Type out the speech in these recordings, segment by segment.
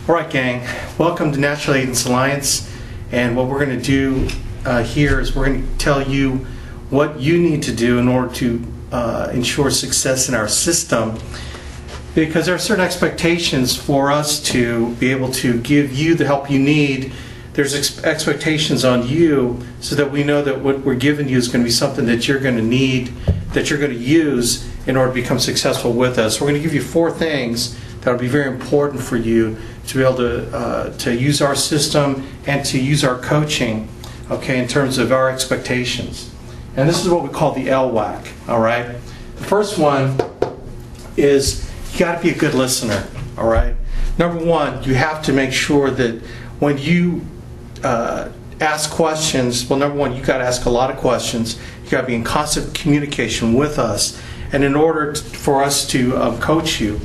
All right, gang, welcome to National Agents Alliance, and what we're going to do here is we're going to tell you what you need to do in order to ensure success in our system, because there are certain expectations for us to be able to give you the help you need. There's expectations on you so that we know that what we're giving you is going to be something that you're going to need, that you're going to use in order to become successful with us. We're going to give you 4 things that will be very important for you to be able to use our system and to use our coaching, okay, in terms of our expectations. And this is what we call the Lwac, all right? The first one is you got to be a good listener, all right? Number 1, you have to make sure that when you ask questions, well, number 1, you got to ask a lot of questions. You got to be in constant communication with us, and in order for us to coach you.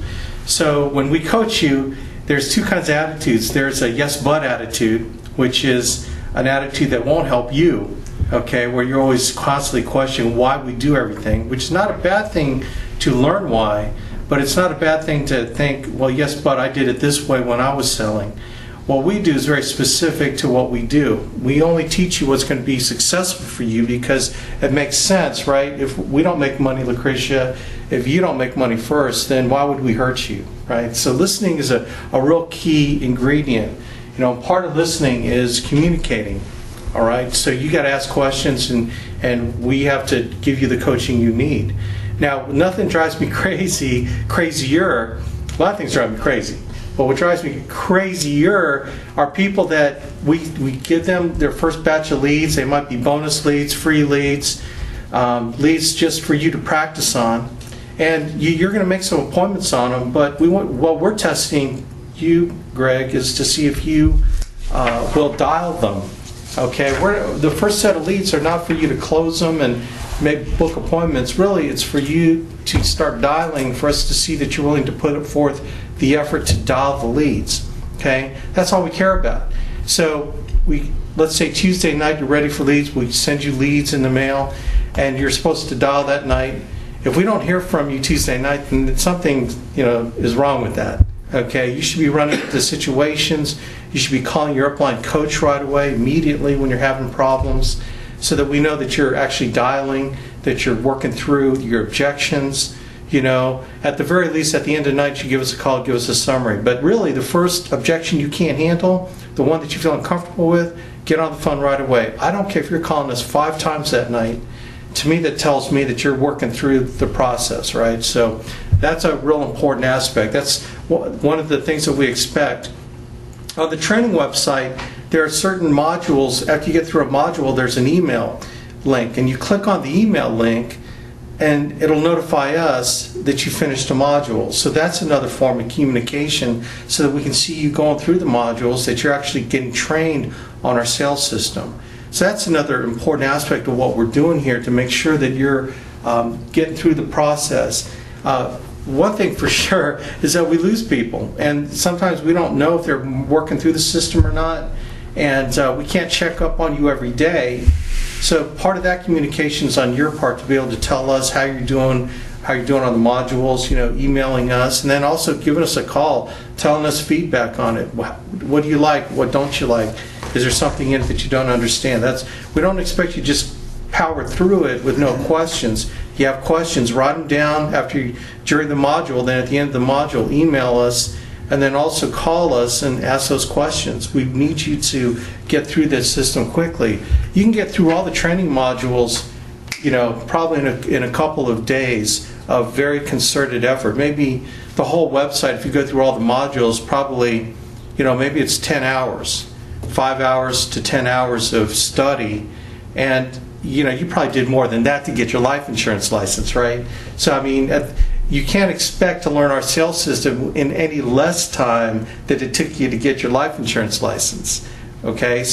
So when we coach you, there's 2 kinds of attitudes. There's a yes but attitude, which is an attitude that won't help you, okay, where you're always constantly questioning why we do everything, which is not a bad thing to learn why, but it's not a bad thing to think, well, yes, but I did it this way when I was selling. What we do is very specific to what we do. We only teach you what's going to be successful for you because it makes sense, right? If we don't make money, Lucretia, if you don't make money first, then why would we hurt you, right? So listening is a real key ingredient. You know, part of listening is communicating, all right? So you got to ask questions, and we have to give you the coaching you need. Now, nothing drives me crazier. A lot of things drive me crazy. But what drives me crazier are people that we give them their first batch of leads. They might be bonus leads, free leads, leads just for you to practice on. And you're going to make some appointments on them, but what we're testing you, Greg, is to see if you will dial them. Okay, the first set of leads are not for you to close them and book appointments. Really, it's for you to start dialing, for us to see that you're willing to put forth the effort to dial the leads. Okay, that's all we care about. So let's say Tuesday night you're ready for leads. We send you leads in the mail, and you're supposed to dial that night. If we don't hear from you Tuesday night, then something is wrong with that. Okay, you should be running into situations. You should be calling your upline coach right away, immediately when you're having problems, so that we know that you're actually dialing, that you're working through your objections. At the very least, at the end of the night, you give us a call, give us a summary. But really, the first objection you can't handle, the one that you feel uncomfortable with, get on the phone right away. I don't care if you're calling us 5 times that night. To me, that tells me that you're working through the process, right? So that's a real important aspect. That's one of the things that we expect. On the training website, there are certain modules. After you get through a module, there's an email link, and you click on the email link, and it'll notify us that you finished a module. So that's another form of communication, so that we can see you going through the modules, that you're actually getting trained on our sales system. So that's another important aspect of what we're doing here, to make sure that you're getting through the process. One thing for sure is that we lose people, and sometimes we don't know if they're working through the system or not, and we can't check up on you every day. So part of that communication is on your part, to be able to tell us how you're doing on the modules, emailing us, and then also giving us a call, telling us feedback on it. What do you like? What don't you like? Is there something in it that you don't understand? We don't expect you to just power through it with no questions. If you have questions, write them down during the module. Then at the end of the module, email us, and then also call us and ask those questions. We need you to get through this system quickly. You can get through all the training modules, probably in a couple of days of very concerted effort. Maybe the whole website, if you go through all the modules, probably, maybe it's 10 hours, 5 hours to 10 hours of study, and you probably did more than that to get your life insurance license, right? So I mean, you can't expect to learn our sales system in any less time than it took you to get your life insurance license. Okay,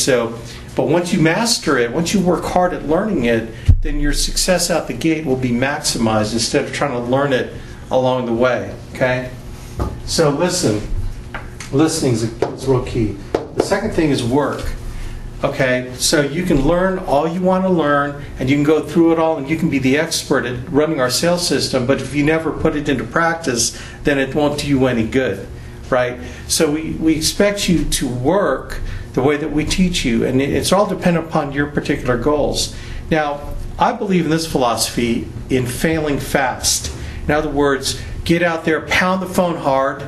but once you master it, once you work hard at learning it, then your success out the gate will be maximized instead of trying to learn it along the way. Okay, so listening is real key. The second thing is work. Okay, so you can learn all you want to learn, and you can go through it all, and you can be the expert at running our sales system, but if you never put it into practice, then it won't do you any good. right? So we expect you to work the way that we teach you, and it's all dependent upon your particular goals. Now, I believe in this philosophy in failing fast. In other words, get out there, pound the phone hard,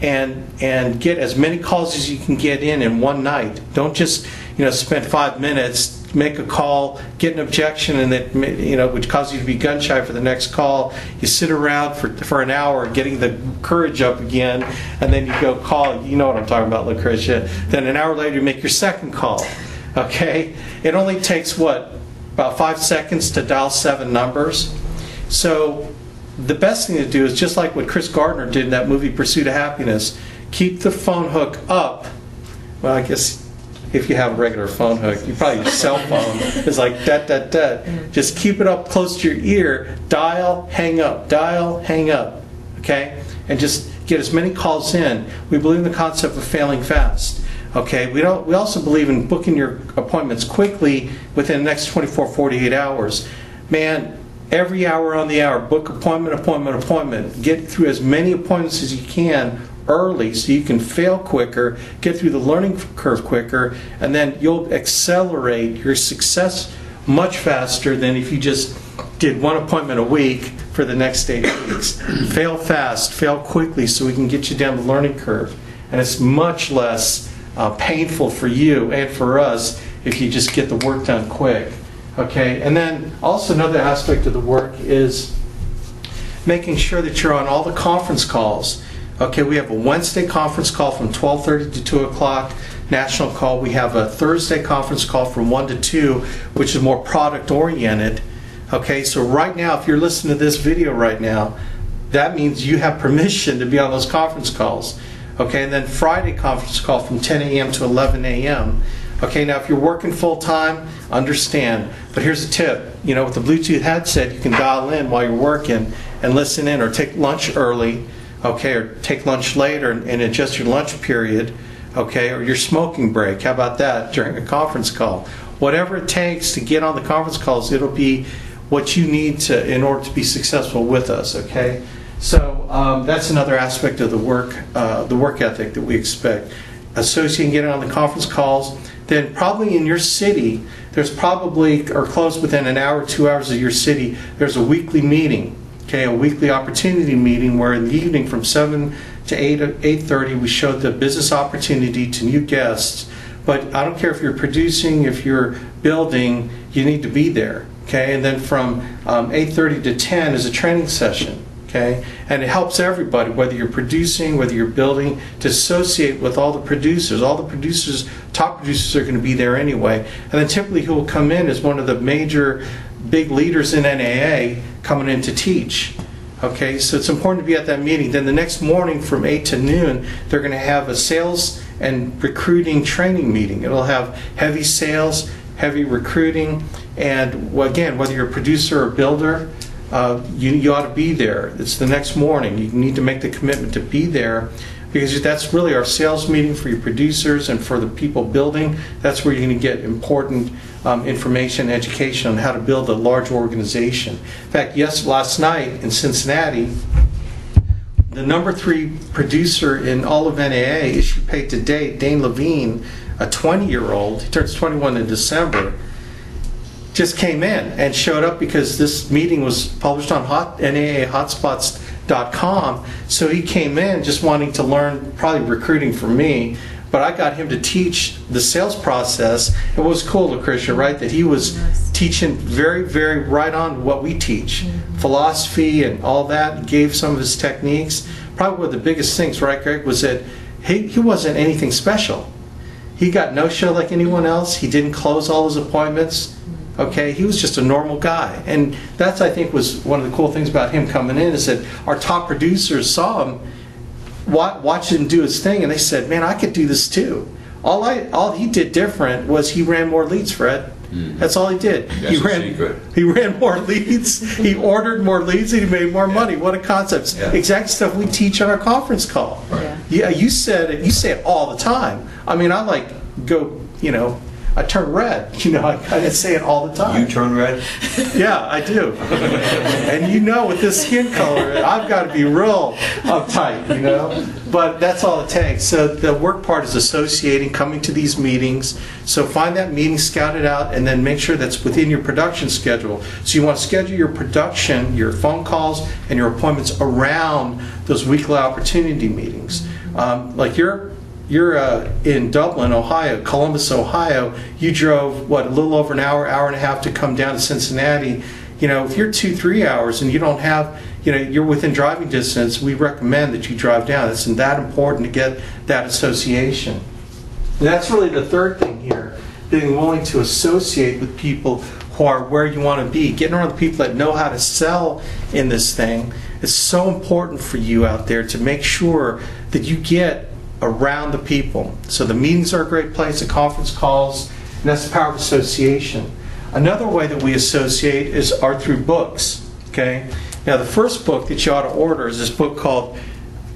and get as many calls as you can get in one night. Don't just spend 5 minutes, make a call, get an objection, and that which causes you to be gun shy for the next call. You sit around for an hour getting the courage up again, and then you go call. You know what I'm talking about, Lucretia. Then an hour later you make your second call. Okay? It only takes about 5 seconds to dial 7 numbers. So the best thing to do is just like what Chris Gardner did in that movie Pursuit of Happiness. Keep the phone hook up. Well, I guess if you have a regular phone hook, you probably use cell phone. It's like da. Just keep it up close to your ear. Dial, hang up. Dial, hang up. Okay? And just get as many calls in. We believe in the concept of failing fast. Okay? We also believe in booking your appointments quickly within the next 24, 48 hours. Man, every hour on the hour, book appointment. Get through as many appointments as you can early so you can fail quicker, get through the learning curve quicker, and then you'll accelerate your success much faster than if you just did 1 appointment a week for the next 8 weeks. Fail fast, fail quickly so we can get you down the learning curve. And it's much less painful for you and for us if you just get the work done quick. Okay, and then also another aspect of the work is making sure that you're on all the conference calls. Okay, we have a Wednesday conference call from 12:30 to 2 o'clock, national call. We have a Thursday conference call from 1 to 2, which is more product-oriented. Okay, so right now, if you're listening to this video right now, that means you have permission to be on those conference calls. Okay, and then Friday conference call from 10 a.m. to 11 a.m. Okay, now if you're working full-time, understand. But here's a tip. With the Bluetooth headset, you can dial in while you're working and listen in, or take lunch early. Okay, or take lunch later and adjust your lunch period, okay, or your smoking break. How about that during a conference call? Whatever it takes to get on the conference calls, it'll be what you need in order to be successful with us, okay? So that's another aspect of the work ethic that we expect. Associating getting on the conference calls. Then probably in your city, there's probably, or close within an hour, 2 hours of your city, there's a weekly meeting. Okay, a weekly opportunity meeting where in the evening from 7 to 8:30 we showed the business opportunity to new guests. But I don't care if you're producing, if you're building, you need to be there. Okay, and then from 8:30 to 10 is a training session. Okay, and it helps everybody, whether you're producing, whether you're building, to associate with all the producers. All the producers, top producers, are going to be there anyway. And then typically who will come in is one of the major big leaders in NAA coming in to teach. Okay, so it's important to be at that meeting. Then the next morning from 8 to noon, they're going to have a sales and recruiting training meeting. It'll have heavy sales, heavy recruiting, and again, whether you're a producer or builder, you ought to be there. It's the next morning. You need to make the commitment to be there, because that's really our sales meeting for your producers and for the people building. That's where you're going to get important information, education on how to build a large organization. In fact, last night in Cincinnati, the number 3 producer in all of NAA, issue paid to date, Dane Levine, a 20-year-old, he turns 21 in December, just came in and showed up because this meeting was published on NAAhotspots.com. So he came in just wanting to learn, probably recruiting for me, but I got him to teach the sales process. It was cool, Lucretia, right, that he was teaching very, very right on what we teach, philosophy and all that, gave some of his techniques. Probably one of the biggest things, right, Greg, was that he wasn't anything special. He got no-show like anyone else. He didn't close all his appointments. Okay, he was just a normal guy, and that's, I think, was one of the cool things about him coming in, is that our top producers saw him, watched him do his thing, and they said, "Man, I could do this too." All he did different was he ran more leads, Fred. That's all he did. He ran more leads. He ordered more leads, and he made more money. What a concept! Yeah. Exact stuff we teach on our conference call. Right. Yeah, you say it all the time. I mean, I go, I turn red. You know, I say it all the time. You turn red? Yeah, I do. And you know, with this skin color, I've got to be real uptight, you know. But that's all it takes. So the work part is associating, coming to these meetings. So find that meeting, scout it out, and then make sure that's within your production schedule. So you want to schedule your production, your phone calls, and your appointments around those weekly opportunity meetings. Like you're in Dublin, Ohio, Columbus, Ohio. You drove, what, a little over an hour, hour and a half to come down to Cincinnati. You know, if you're 2-3 hours and you don't have, you know, you're within driving distance, we recommend that you drive down. It's that important to get that association. And that's really the third thing here, being willing to associate with people who are where you want to be. Getting around the people that know how to sell in this thing is so important for you out there to make sure that you get around the people. So the meetings are a great place, the conference calls, and that's the power of association. Another way that we associate are through books. Okay. Now the first book that you ought to order is this book called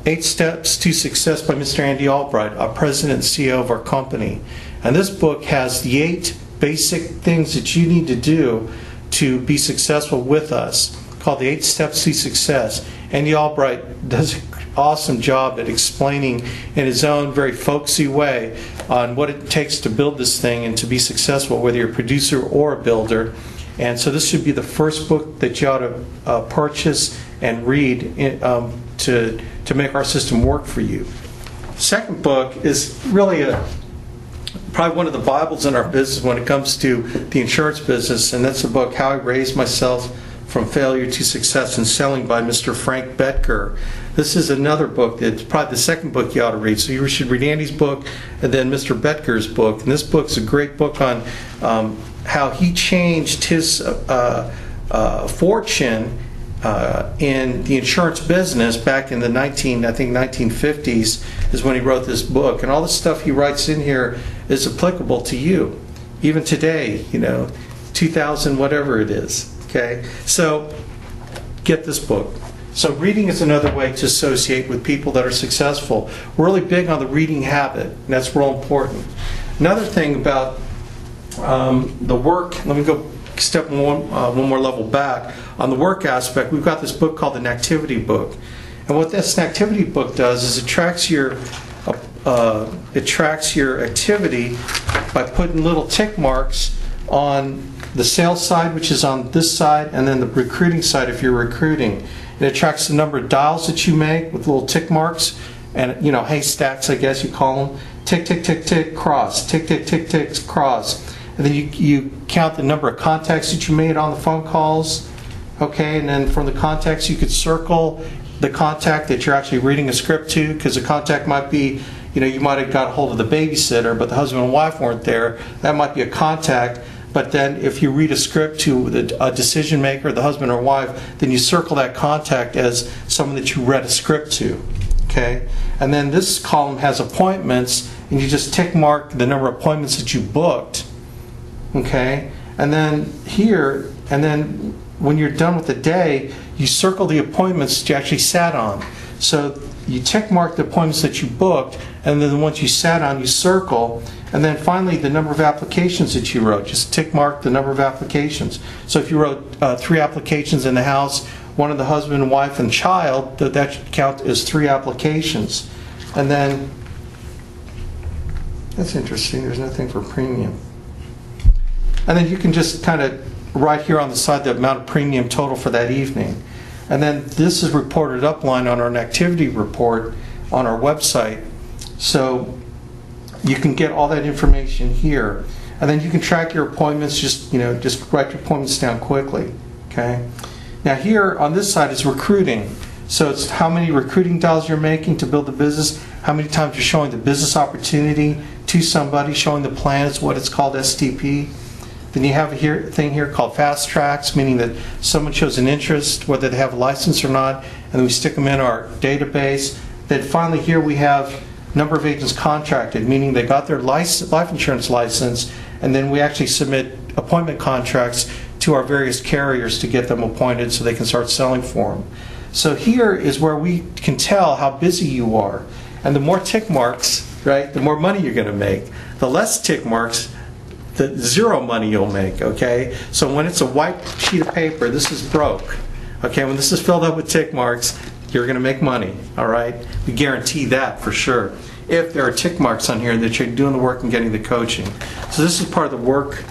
8 Steps to Success by Mr. Andy Albright, our president and CEO of our company. And this book has the 8 basic things that you need to do to be successful with us, called the 8 Steps to Success. Andy Albright does an awesome job at explaining in his own very folksy way on what it takes to build this thing and to be successful, whether you're a producer or a builder. And so this should be the first book that you ought to purchase and read to make our system work for you. Second book is really probably one of the Bibles in our business when it comes to the insurance business, and that's the book How I Raised Myself from Failure to Success in Selling by Mr. Frank Bettger. This is another book that's probably the second book you ought to read. So you should read Andy's book and then Mr. Bettger's book. And this book's a great book on how he changed his fortune in the insurance business back in the 1950s is when he wrote this book. And all the stuff he writes in here is applicable to you, even today, you know, 2000, whatever it is. Okay, so get this book. So reading is another way to associate with people that are successful. We're really big on the reading habit, and that's real important. Another thing about the work, let me go step one more level back. On the work aspect, we've got this book called an activity book. And what this activity book does is it tracks your activity by putting little tick marks on the sales side, which is on this side, and then the recruiting side if you're recruiting. And it tracks the number of dials that you make with little tick marks, and, you know, haystacks, I guess you call them. Tick, tick, tick, tick, cross. Tick, tick, tick, tick, cross. And then you count the number of contacts that you made on the phone calls. Okay, and then from the contacts you could circle the contact that you're actually reading a script to, because the contact might be, you know, you might have got a hold of the babysitter, but the husband and wife weren't there. That might be a contact. But then if you read a script to a decision maker, the husband or wife, then you circle that contact as someone that you read a script to. Okay? And then this column has appointments, and you just tick mark the number of appointments that you booked. Okay? And then here, and then when you're done with the day, you circle the appointments that you actually sat on. So you tick mark the appointments that you booked, and then the ones you sat on, you circle. And then finally, the number of applications that you wrote. Just tick mark the number of applications. So if you wrote 3 applications in the house, one of the husband and wife and child, that should count as 3 applications. And then, that's interesting, there's nothing for premium. And then you can just kind of write here on the side the amount of premium total for that evening. And then this is reported upline on our activity report on our website. So you can get all that information here. And then you can track your appointments, just write your appointments down quickly. Okay? Now here on this side is recruiting. So it's how many recruiting dials you're making to build the business, how many times you're showing the business opportunity to somebody, showing the plan is what it's called, STP. Then you have a thing here called fast tracks, meaning that someone shows an interest, whether they have a license or not, and then we stick them in our database. Then finally here we have number of agents contracted, meaning they got their life insurance license, and then we actually submit appointment contracts to our various carriers to get them appointed so they can start selling for them. So here is where we can tell how busy you are. And the more tick marks, right, the more money you're going to make. The less tick marks, the zero money you'll make, okay? So when it's a white sheet of paper, this is broke, okay? When this is filled up with tick marks, you're going to make money, all right? We guarantee that for sure. If there are tick marks on here that you're doing the work and getting the coaching. So this is part of the work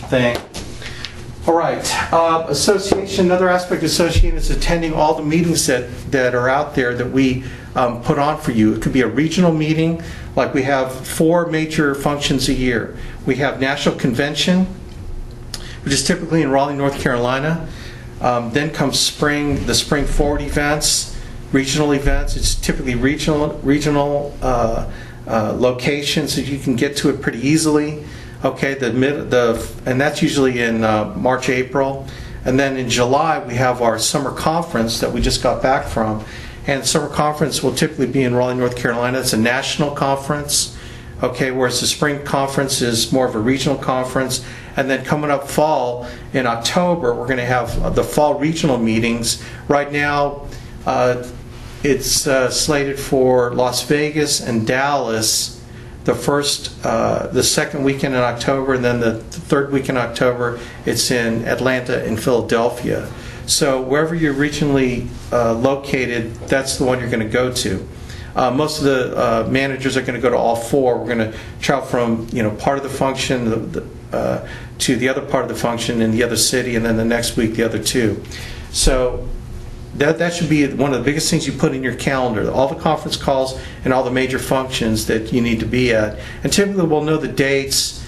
thing. All right, association, another aspect of association is attending all the meetings that are out there that we put on for you. It could be a regional meeting, like we have 4 major functions a year. We have National Convention, which is typically in Raleigh, North Carolina. Then comes spring, the Spring Forward events, regional events. It's typically regional locations, so you can get to it pretty easily. Okay, and that's usually in March, April. And then in July, we have our summer conference that we just got back from. And the summer conference will typically be in Raleigh, North Carolina. It's a national conference. Okay, whereas the spring conference is more of a regional conference. And then coming up fall, in October, we're going to have the fall regional meetings. Right now, it's slated for Las Vegas and Dallas, the second weekend in October, and then the third week in October, it's in Atlanta and Philadelphia. So wherever you're regionally located, that's the one you're going to go to. Most of the managers are going to go to all 4. We're going to travel from part of the function to the other part of the function in the other city, and then the next week the other 2. So that should be one of the biggest things you put in your calendar, all the conference calls and all the major functions that you need to be at. And typically we'll know the dates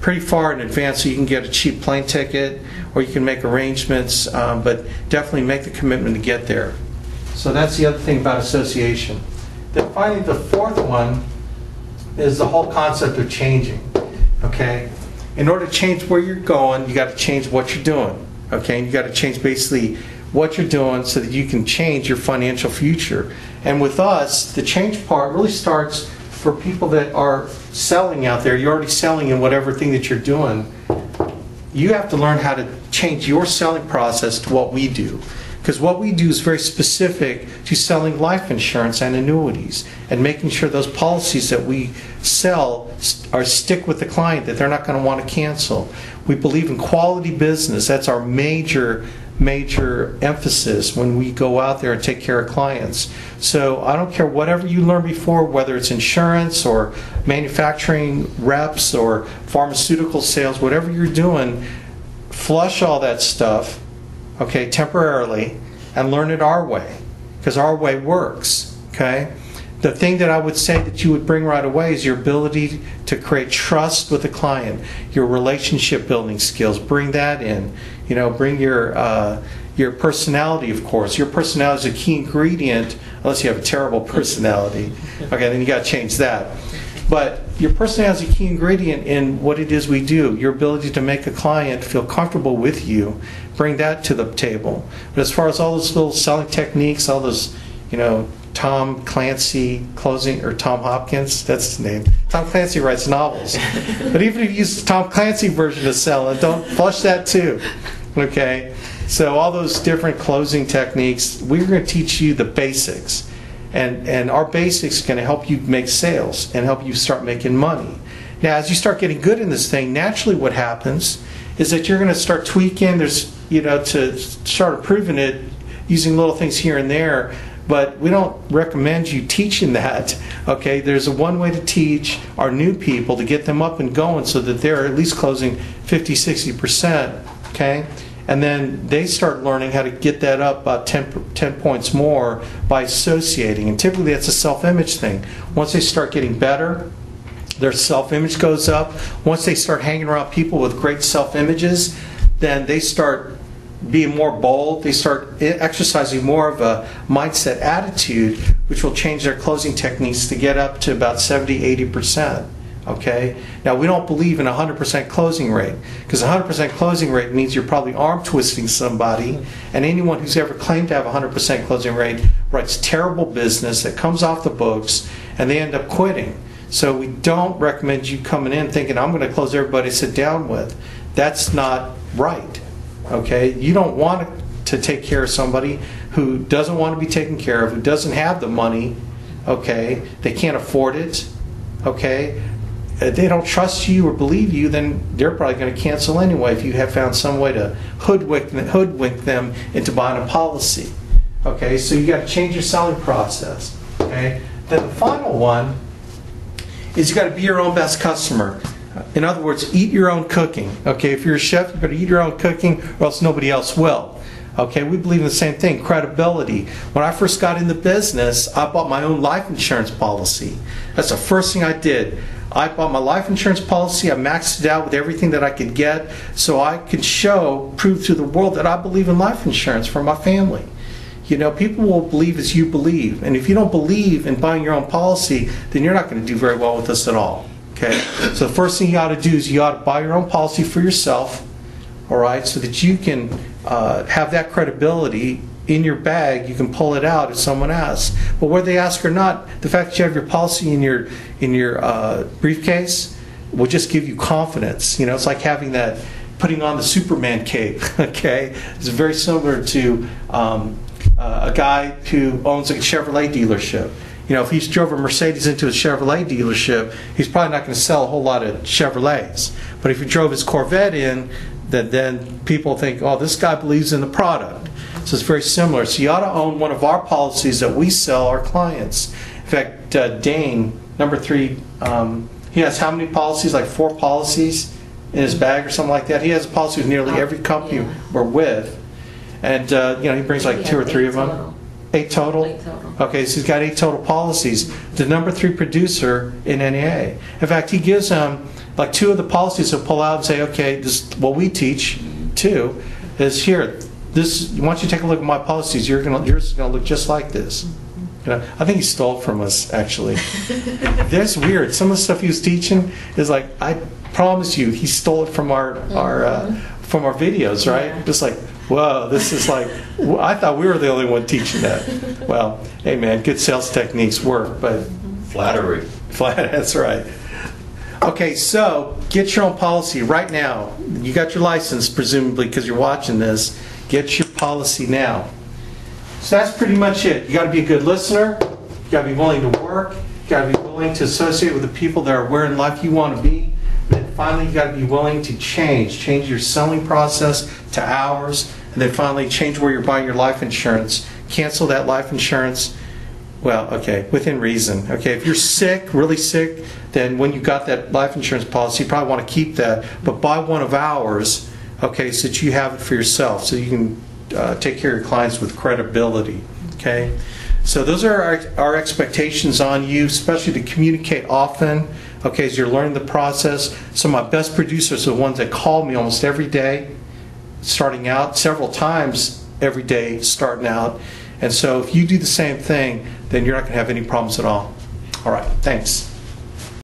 pretty far in advance, so you can get a cheap plane ticket or you can make arrangements, but definitely make the commitment to get there. So that's the other thing about association. Then finally, the 4th one is the whole concept of changing. Okay, in order to change where you're going, you got to change what you're doing. Okay, and you got to change basically what you're doing so that you can change your financial future. And with us, the change part really starts for people that are selling out there. You're already selling in whatever thing that you're doing. You have to learn how to change your selling process to what we do. Because what we do is very specific to selling life insurance and annuities and making sure those policies that we sell stick with the client, that they're not going to want to cancel. We believe in quality business. That's our major emphasis when we go out there and take care of clients. So I don't care whatever you learned before, whether it's insurance or manufacturing reps or pharmaceutical sales, whatever you're doing, flush all that stuff, okay, temporarily, and learn it our way, because our way works, okay? The thing that I would say that you would bring right away is your ability to create trust with the client, your relationship building skills. Bring that in. Bring your personality, of course. Your personality is a key ingredient, unless you have a terrible personality. Okay, then you got to change that. But your personality is a key ingredient in what it is we do. Your ability to make a client feel comfortable with you, bring that to the table. But as far as all those little selling techniques, all those, Tom Clancy closing, or Tom Hopkins, that's his name. Tom Clancy writes novels. But even if you use the Tom Clancy version to sell it, don't flush that too. Okay? So all those different closing techniques, we're going to teach you the basics. And our basics are going to help you make sales and help you start making money. Now, as you start getting good in this thing, naturally what happens is that you're going to start tweaking. There's, to start improving it using little things here and there. But we don't recommend you teaching that, okay? There's one way to teach our new people to get them up and going so that they're at least closing 50-60%, okay? And then they start learning how to get that up about 10 points more by associating. And typically that's a self-image thing. Once they start getting better, their self-image goes up. Once they start hanging around people with great self-images, then they start being more bold. They start exercising more of a mindset attitude, which will change their closing techniques to get up to about 70-80%. Okay? Now, we don't believe in a 100% closing rate, because a 100% closing rate means you're probably arm twisting somebody, and anyone who's ever claimed to have a 100% closing rate writes terrible business that comes off the books, and they end up quitting. So we don't recommend you coming in thinking, I'm going to close everybody I sit down with. That's not right. Okay? You don't want to take care of somebody who doesn't want to be taken care of, who doesn't have the money. Okay? They can't afford it. Okay? they don't trust you or believe you, then they're probably going to cancel anyway if you have found some way to hoodwink them into buying a policy. Okay, so you got to change your selling process. Okay, then the final one is you got to be your own best customer. In other words, eat your own cooking. Okay, if you're a chef, you better eat your own cooking, or else nobody else will. Okay, we believe in the same thing, credibility. When I first got into business, I bought my own life insurance policy. That's the first thing I did. I bought my life insurance policy, I maxed it out with everything that I could get, so I could prove to the world that I believe in life insurance for my family. You know, people will believe as you believe, and if you don't believe in buying your own policy, then you're not going to do very well with us at all. Okay, so the first thing you ought to do is you ought to buy your own policy for yourself, all right, so that you can have that credibility in your bag. You can pull it out if someone asks. But whether they ask or not, the fact that you have your policy in your briefcase will just give you confidence. You know, it's like having that, putting on the Superman cape. Okay, it's very similar to a guy who owns a Chevrolet dealership. You know, if he's drove a Mercedes into a Chevrolet dealership, he's probably not going to sell a whole lot of Chevrolets. But if he drove his Corvette in, then people think, oh, this guy believes in the product. So it's very similar. So you ought to own one of our policies that we sell our clients. In fact, Dane, number 3, he has how many policies? Like 4 policies in his bag or something like that. He has a policy with nearly every company we're with. And, you know, he brings like 2 or 3 of them. 8 total? 8 total. Okay, so he's got 8 total policies. The number 3 producer in NAA. In fact, he gives them like 2 of the policies he'll pull out and say, okay, this what we teach too is here. This, once you take a look at my policies, yours is going to look just like this. You know, I think he stole it from us actually. That's weird. Some of the stuff he was teaching is like, I promise you, he stole it from our videos, right? Yeah. Just like, whoa, this is like, I thought we were the only one teaching that. Well, hey man, good sales techniques work, but flattery. That's right. Okay, so get your own policy right now. You got your license, presumably, because you're watching this. Get your policy now. So that's pretty much it. You got to be a good listener. You got to be willing to work. You got to be willing to associate with the people that are where in life you want to be. Then finally, you got to be willing to change your selling process to hours, and then finally change where you're buying your life insurance. Cancel that life insurance. Well, okay, within reason. Okay, if you're sick, really sick, then when you got that life insurance policy, you probably want to keep that. But buy one of ours, okay, so that you have it for yourself, so you can take care of your clients with credibility. Okay, so those are our expectations on you, especially to communicate often. Okay, as you're learning the process. Some of my best producers are the ones that call me almost every day, starting out, several times every day, starting out. And so if you do the same thing, then you're not going to have any problems at all. All right, thanks.